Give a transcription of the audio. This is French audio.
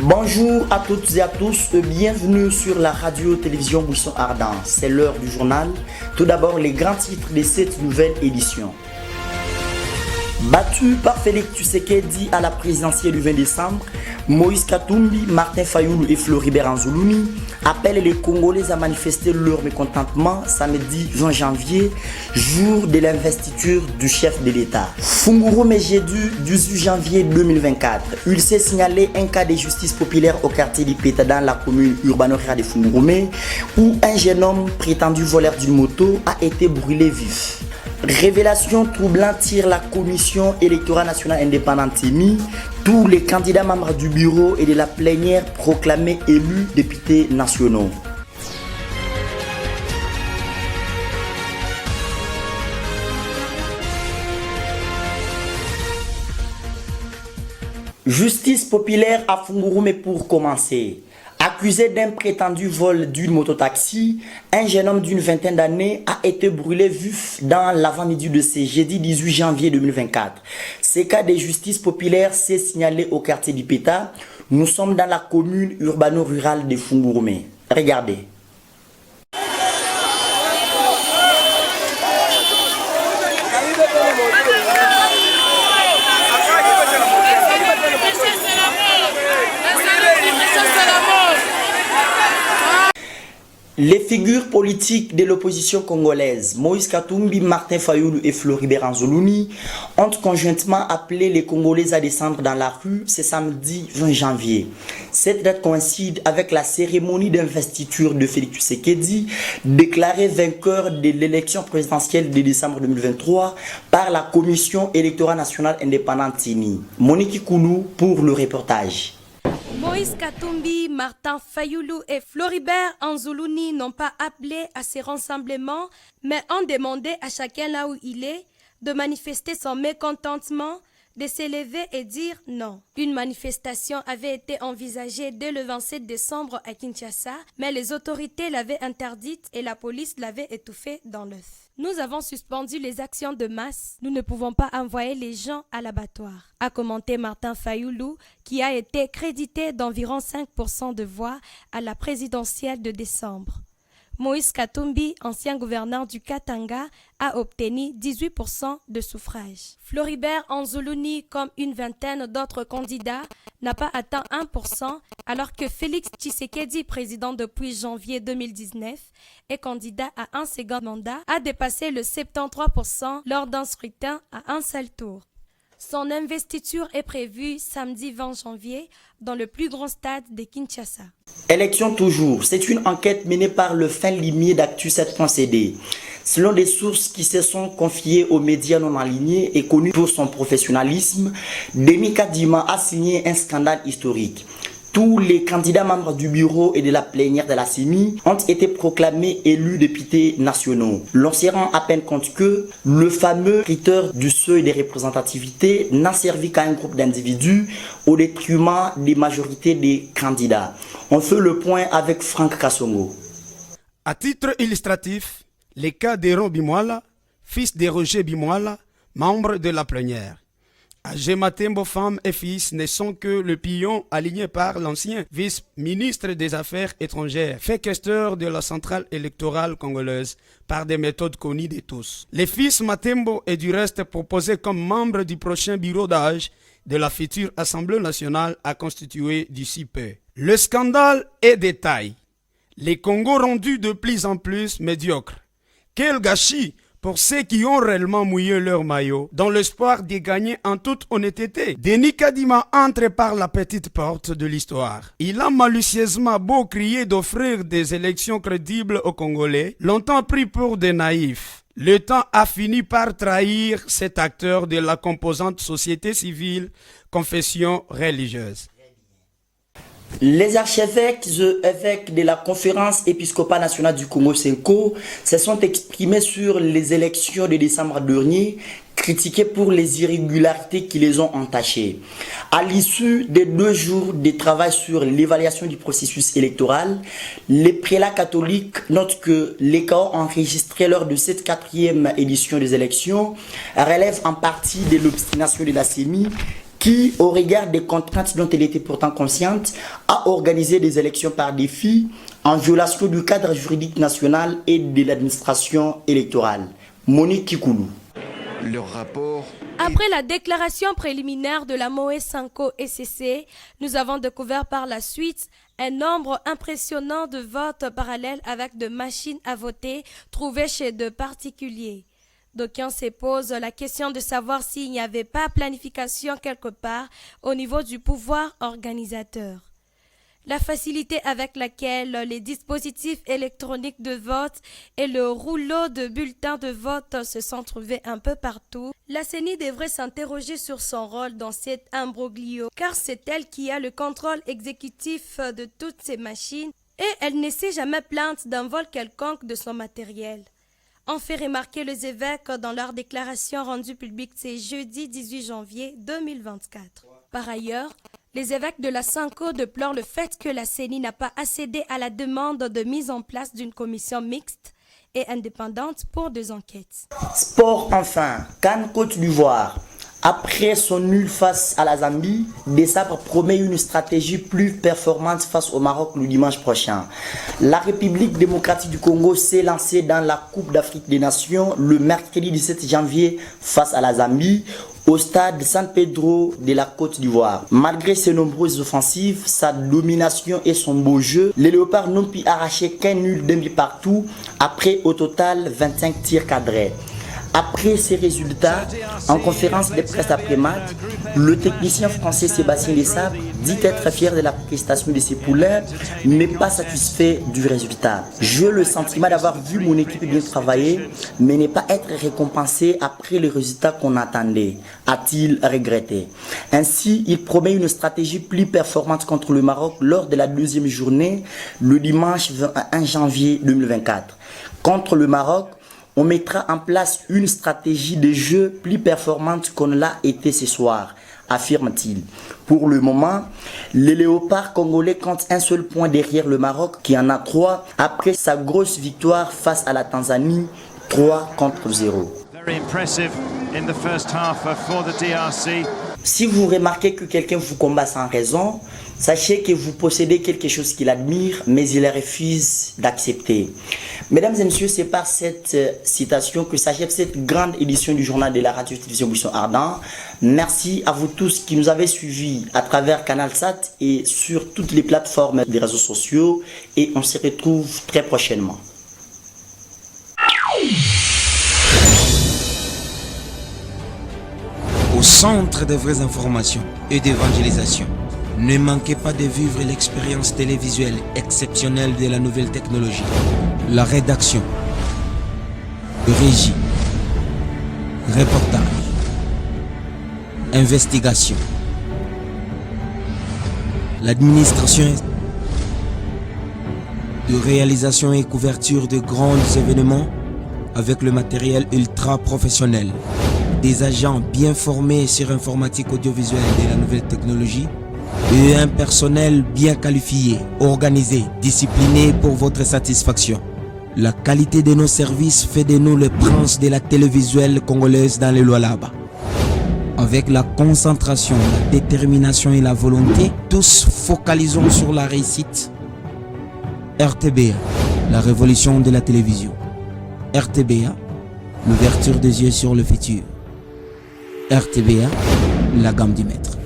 Bonjour à toutes et à tous, bienvenue sur la radio-télévision Buisson Ardent. C'est l'heure du journal. Tout d'abord, les grands titres de cette nouvelle édition. Battu par Félix Tshisekedi à la présidentielle du 20 décembre, Moïse Katumbi, Martin Fayoulou et Floribert Anzoulouni appellent les Congolais à manifester leur mécontentement samedi 20 janvier, jour de l'investiture du chef de l'État. Funguru Mejedu, 18 janvier 2024. Il s'est signalé un cas de justice populaire au quartier d'Ipeta dans la commune urbano-rurale de Fungurumé, où un jeune homme prétendu voleur d'une moto a été brûlé vif. Révélation troublante tire la commission électorale nationale indépendante émise. Tous les candidats membres du bureau et de la plénière proclamés élus députés nationaux. Justice populaire à Fungurumé pour commencer. Accusé d'un prétendu vol d'une mototaxi, un jeune homme d'une vingtaine d'années a été brûlé vif dans l'avant-midi de ce jeudi 18 janvier 2024. Ce cas de justice populaire s'est signalé au quartier d'Ipeta. Nous sommes dans la commune urbano-rurale de Fungurumé. Regardez. Les figures politiques de l'opposition congolaise, Moïse Katumbi, Martin Fayoulou et Floribert Anzoulouni, ont conjointement appelé les Congolais à descendre dans la rue ce samedi 20 janvier. Cette date coïncide avec la cérémonie d'investiture de Félix Tshisekedi, déclaré vainqueur de l'élection présidentielle de décembre 2023 par la Commission électorale nationale indépendante CENI. Monique Koulou pour le reportage. Moïse Katumbi, Martin Fayoulou et Floribert Anzoulouni n'ont pas appelé à ces rassemblements, mais ont demandé à chacun là où il est de manifester son mécontentement, de s'élever et dire non. Une manifestation avait été envisagée dès le 27 décembre à Kinshasa, mais les autorités l'avaient interdite et la police l'avait étouffée dans l'œuf. Nous avons suspendu les actions de masse. Nous ne pouvons pas envoyer les gens à l'abattoir, a commenté Martin Fayoulou, qui a été crédité d'environ 5% de voix à la présidentielle de décembre. Moïse Katumbi, ancien gouverneur du Katanga, a obtenu 18% de suffrages. Floribert Anzoulouni, comme une vingtaine d'autres candidats, n'a pas atteint 1%, alors que Félix Tshisekedi, président depuis janvier 2019, et candidat à un second mandat, a dépassé le 73% lors d'un scrutin à un seul tour. Son investiture est prévue samedi 20 janvier dans le plus grand stade de Kinshasa. Élection toujours. C'est une enquête menée par le fin limier d'Actu7.cd. Selon des sources qui se sont confiées aux médias non alignés et connus pour son professionnalisme, Denis Kadima a signé un scandale historique. Tous les candidats membres du bureau et de la plénière de la CENI ont été proclamés élus députés nationaux. L'on se rend à peine compte que le fameux critère du seuil de représentativité n'a servi qu'à un groupe d'individus au détriment des majorités des candidats. On fait le point avec Franck Kassongo. À titre illustratif, les cas d'Héron Bimwala, fils de Roger Bimwala, membre de la plénière. Agé Matembo, femme et fils, ne sont que le pion aligné par l'ancien vice-ministre des Affaires étrangères, fait questeur de la centrale électorale congolaise par des méthodes connues de tous. Le fils Matembo est du reste proposé comme membre du prochain bureau d'âge de la future Assemblée nationale à constituer d'ici peu. Le scandale est de taille. Les Congos rendus de plus en plus médiocres. Quel gâchis pour ceux qui ont réellement mouillé leur maillot, dans l'espoir de gagner en toute honnêteté. Denis Kadima entre par la petite porte de l'histoire. Il a malicieusement beau crier d'offrir des élections crédibles aux Congolais, longtemps pris pour des naïfs. Le temps a fini par trahir cet acteur de la composante société civile, confession religieuse. Les archevêques et évêques de la conférence épiscopale nationale du Congo Senko se sont exprimés sur les élections de décembre dernier, critiqués pour les irrégularités qui les ont entachées. À l'issue de 2 jours de travail sur l'évaluation du processus électoral, les prélats catholiques notent que les chaos enregistrés lors de cette 4e édition des élections relèvent en partie de l'obstination de la CENI qui, au regard des contraintes dont elle était pourtant consciente, a organisé des élections par défi en violation du cadre juridique national et de l'administration électorale. Monique Kikoulou. Leur rapport. Après la déclaration préliminaire de la Moe Sanko SCC, nous avons découvert par la suite un nombre impressionnant de votes parallèles avec de machines à voter trouvées chez de particuliers. D'aucuns se posent la question de savoir s'il n'y avait pas planification quelque part au niveau du pouvoir organisateur. La facilité avec laquelle les dispositifs électroniques de vote et le rouleau de bulletins de vote se sont trouvés un peu partout, la CENI devrait s'interroger sur son rôle dans cet imbroglio, car c'est elle qui a le contrôle exécutif de toutes ces machines et elle ne s'est jamais plainte d'un vol quelconque de son matériel. Ont fait remarquer les évêques dans leur déclaration rendue publique ce jeudi 18 janvier 2024. Par ailleurs, les évêques de la Sanko déplorent le fait que la CENI n'a pas accédé à la demande de mise en place d'une commission mixte et indépendante pour des enquêtes. Sport enfin, CAN Côte d'Ivoire. Après son nul face à la Zambie, Desabre promet une stratégie plus performante face au Maroc le dimanche prochain. La République démocratique du Congo s'est lancée dans la Coupe d'Afrique des Nations le mercredi 17 janvier face à la Zambie au stade San Pedro de la Côte d'Ivoire. Malgré ses nombreuses offensives, sa domination et son beau jeu, les Léopards n'ont pu arracher qu'un nul d'un but partout après au total 25 tirs cadrés. Après ces résultats, en conférence de presse après-match, le technicien français Sébastien Desabre dit être fier de la prestation de ses poulains, mais pas satisfait du résultat. J'ai le sentiment d'avoir vu mon équipe bien travailler, mais ne pas être récompensé après le résultat qu'on attendait, a-t-il regretté. Ainsi, il promet une stratégie plus performante contre le Maroc lors de la deuxième journée, le dimanche 21 janvier 2024. Contre le Maroc, on mettra en place une stratégie de jeu plus performante qu'on l'a été ce soir, affirme-t-il. Pour le moment, les Léopards congolais comptent un seul point derrière le Maroc qui en a 3 après sa grosse victoire face à la Tanzanie, 3-0. Si vous remarquez que quelqu'un vous combat sans raison, sachez que vous possédez quelque chose qu'il admire, mais il refuse d'accepter. Mesdames et messieurs, c'est par cette citation que s'achève cette grande édition du journal de la radio-télévision Buisson Ardent. Merci à vous tous qui nous avez suivis à travers CanalSat et sur toutes les plateformes des réseaux sociaux. Et on se retrouve très prochainement. Au centre des vraies informations et d'évangélisation. Ne manquez pas de vivre l'expérience télévisuelle exceptionnelle de la nouvelle technologie. La rédaction, régie, reportage, investigation, l'administration de réalisation et couverture de grands événements avec le matériel ultra professionnel. Des agents bien formés sur informatique audiovisuelle de la nouvelle technologie et un personnel bien qualifié, organisé, discipliné pour votre satisfaction. La qualité de nos services fait de nous le prince de la télévisuelle congolaise dans les Lualaba. Avec la concentration, la détermination et la volonté, tous focalisons sur la réussite. RTBA, la révolution de la télévision. RTBA, l'ouverture des yeux sur le futur. RTBA, la gamme du maître.